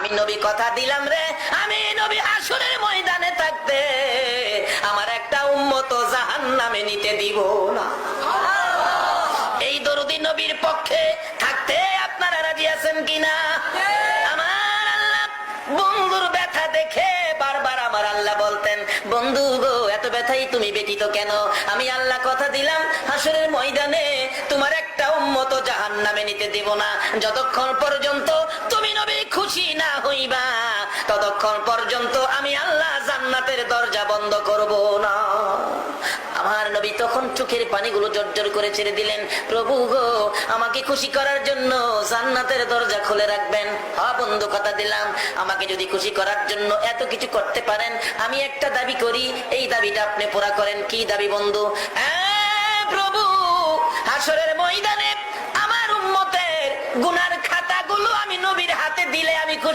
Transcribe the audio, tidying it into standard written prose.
আমি নবী কথা দিলাম রে, আমি নবী হাসরের ময়দানে থাকতে আমার একটা উম্মত জাহান্নামে নিতে দিব না। এই দরদি নবীর পক্ষে থাকতে আপনারা রাজি আছেন কিনা? আমার আল্লাহ বন্ধুর ব্যথা দেখে বারবার আমার আল্লাহ বলতেন, বন্ধু গো এত ব্যথাই তুমি ব্যতীত কেন? আমি আল্লাহ কথা দিলাম হাসরের ময়দানে তোমার একটা উম্মত জাহান্নামে নিতে দেব না। যতক্ষণ পর্যন্ত তুমি নবী খুশি না হইবা ততক্ষণ পর্যন্ত আমি আল্লাহ জান্নাতের দরজা বন্ধ করব না। আমার নবী তখন চোখের পানিগুলো জর্জর করে ছেড়ে দিলেন, প্রভু গো আমাকে খুশি করার জন্য জান্নাতের দরজা খুলে রাখবেন। হ্যাঁ বন্ধু কথা দিলাম, আমাকে যদি খুশি করার জন্য এত কিছু করতে পারেন, আমি একটা দাবি করি, এই দাবিটা আপনি পুরা করেন। কি দাবি বন্ধু? প্রভু হাসরের ময়দানে আমার উম্মতের গুনার খাতাগুলো আমি নবীর হাতে দিলে আমি খুশি